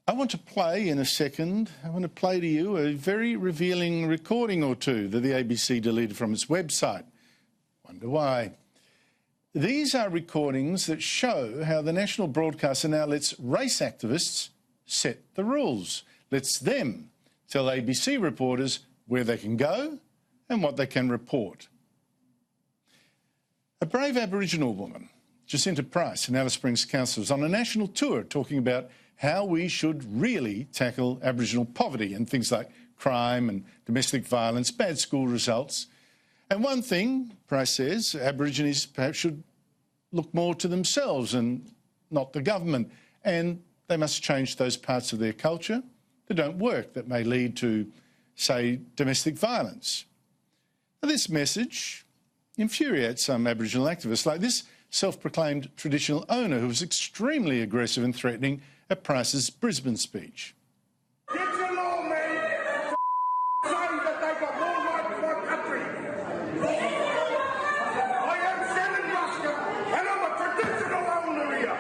I want to play in a second. I want to play to you a very revealing recording or two that the ABC deleted from its website. Wonder why. These are recordings that show how the national broadcaster now lets race activists set the rules, lets them tell ABC reporters where they can go and what they can report. A brave Aboriginal woman, JACINTA Price, an Alice Springs councillor, is on a national tour talking about how we should really tackle Aboriginal poverty and things like crime and domestic violence, bad school results. And one thing, Price says, Aborigines perhaps should look more to themselves and not the government, and they must change those parts of their culture that don't work, that may lead to, say, domestic violence. Now, this message infuriates some Aboriginal activists, like this self-proclaimed traditional owner who was extremely aggressive and threatening at Price's Brisbane speech. Get your law, man! Say that they got more rights for our country! I am Shannon Ruskin, and I'm a traditional owner here!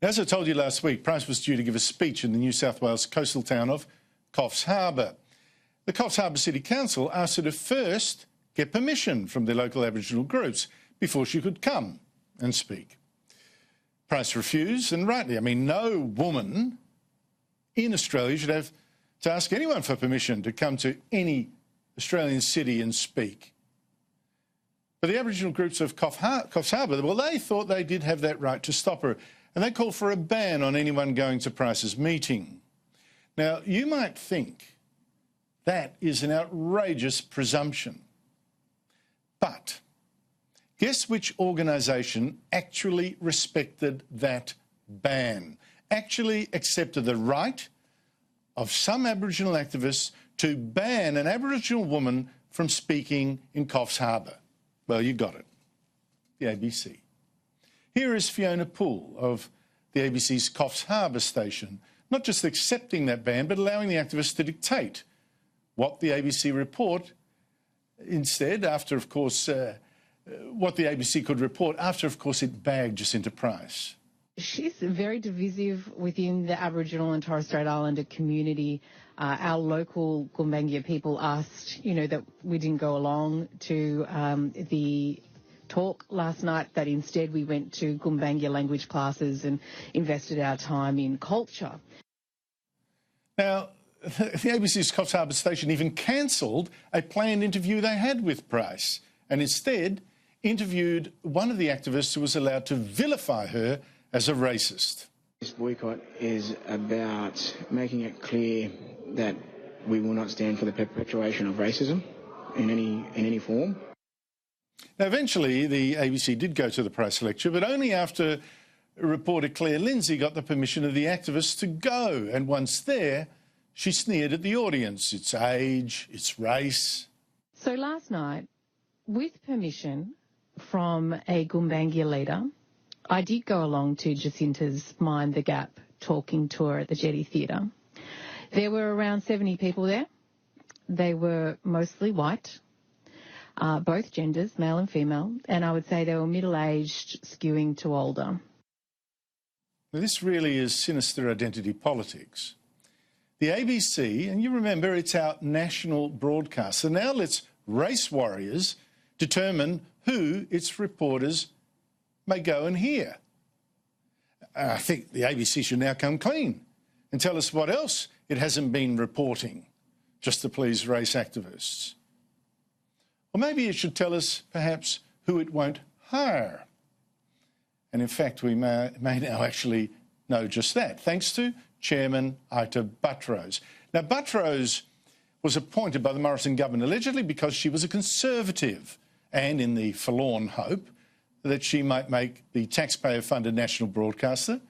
As I told you last week, Price was due to give a speech in the New South Wales coastal town of Coffs Harbour. The Coffs Harbour City Council asked her to first get permission from the local Aboriginal groups before she could come and speak. Price refused, and rightly. I mean, no woman in Australia should have to ask anyone for permission to come to any Australian city and speak. But the Aboriginal groups of Coffs Harbour, well, they thought they did have that right to stop her, and they called for a ban on anyone going to Price's meeting. Now, you might think that is an outrageous presumption. But guess which organisation actually respected that ban, actually accepted the right of some Aboriginal activists to ban an Aboriginal woman from speaking in Coffs Harbour? Well, you got it. The ABC. Here is Fiona Poole of the ABC's Coffs Harbour station, not just accepting that ban, but allowing the activists to dictate what the ABC report instead, after, of course, what the ABC could report after, of course, it bagged JACINTA Price. She's very divisive within the Aboriginal and Torres Strait Islander community. Our local Gumbaynggirr people asked, that we didn't go along to the talk last night, that instead we went to Gumbaynggirr language classes and invested our time in culture. Now, the ABC's Coffs Harbour station even cancelled a planned interview they had with Price, and instead interviewed one of the activists who was allowed to vilify her as a racist. This boycott is about making it clear that we will not stand for the perpetuation of racism in any form. Now, eventually, the ABC did go to the Price lecture, but only after reporter Claire Lindsay got the permission of the activists to go. And once there, she sneered at the audience, its age, its race. So last night, with permission from a Gumbaynggirr leader, I did go along to JACINTA's Mind the Gap talking tour at the Jetty Theatre. There were around 70 people there. They were mostly white, both genders, male and female, and I would say they were middle-aged, skewing to older. Now, this really is sinister identity politics. The ABC, and you remember it's our national broadcast, so now lets race warriors determine who its reporters may go and hear. I think the ABC should now come clean and tell us what else it hasn't been reporting just to please race activists. Or maybe it should tell us, perhaps, who it won't hire. And in fact, we may now actually know just that, thanks to Chairman Ita BUTTROSE. Now, BUTTROSE was appointed by the Morrison government allegedly because she was a Conservative, and in the forlorn hope that she might make the taxpayer-funded national broadcaster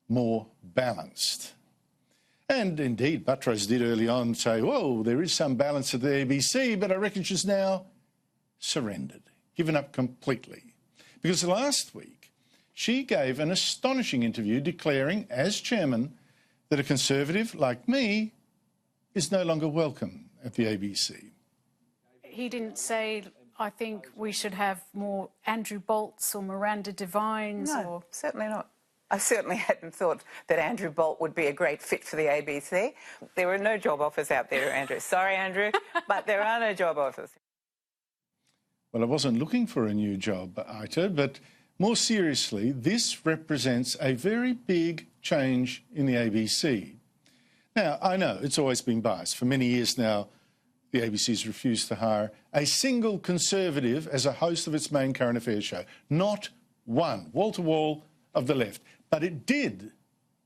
more balanced. And indeed, BUTTROSE did early on say, whoa, there is some balance at the ABC, but I reckon she's now surrendered, given up completely. Because last week, she gave an astonishing interview declaring, as chairman, that a Conservative like me is no longer welcome at the ABC. He didn't say, I think we should have more Andrew Bolts or Miranda Devines. No, certainly not. I certainly hadn't thought that Andrew Bolt would be a great fit for the ABC. There are no job offers out there, Andrew. Sorry, Andrew, but there are no job offers. Well, I wasn't looking for a new job, Ita, but more seriously, this represents a very big change in the ABC. Now, I know it's always been biased. For many years now, the ABC's refused to hire a single Conservative as a host of its main current affairs show. Not one, wall-to-wall of the left. But it did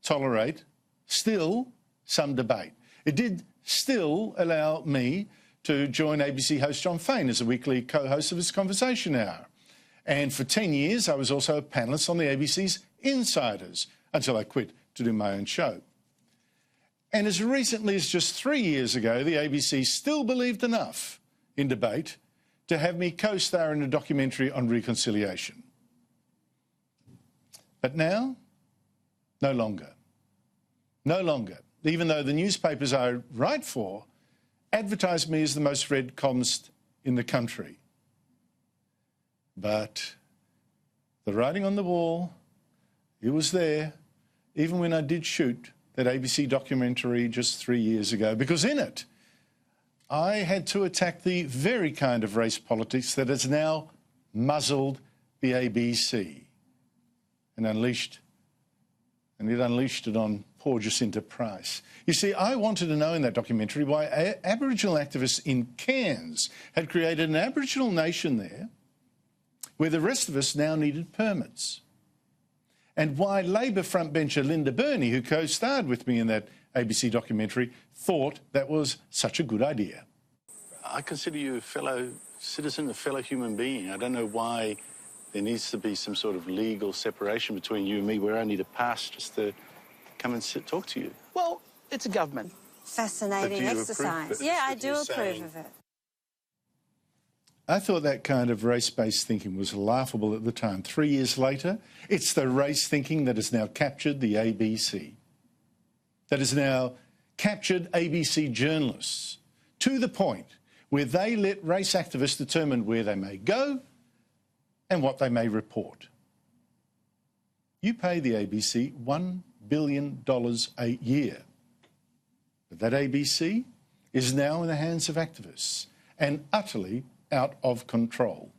tolerate still some debate. It did still allow me to join ABC host John Fain as a weekly co-host of his Conversation Hour. And for 10 years, I was also a panellist on the ABC's Insiders until I quit to do my own show. And as recently as just 3 years ago, the ABC still believed enough in debate to have me co-star in a documentary on reconciliation. But now, no longer. No longer. Even though the newspapers I write for advertise me as the most read columnist in the country. But the writing on the wall, it was there, even when I did shoot that ABC documentary just 3 years ago, because in it, I had to attack the very kind of race politics that has now muzzled the ABC and unleashed it on poor Jacinta Price. You see, I wanted to know in that documentary why Aboriginal activists in Cairns had created an Aboriginal nation there where the rest of us now needed permits. And why Labor frontbencher Linda Burney, who co-starred with me in that ABC documentary, thought that was such a good idea. I consider you a fellow citizen, a fellow human being. I don't know why there needs to be some sort of legal separation between you and me where I need a pass just to come and talk to you. Well, it's a government. Fascinating exercise. Yeah, I do approve of it. I thought that kind of race-based thinking was laughable at the time. 3 years later, it's the race thinking that has now captured the ABC, that has now captured ABC journalists to the point where they let race activists determine where they may go and what they may report. You pay the ABC $1 billion a year. But that ABC is now in the hands of activists and utterly out of control.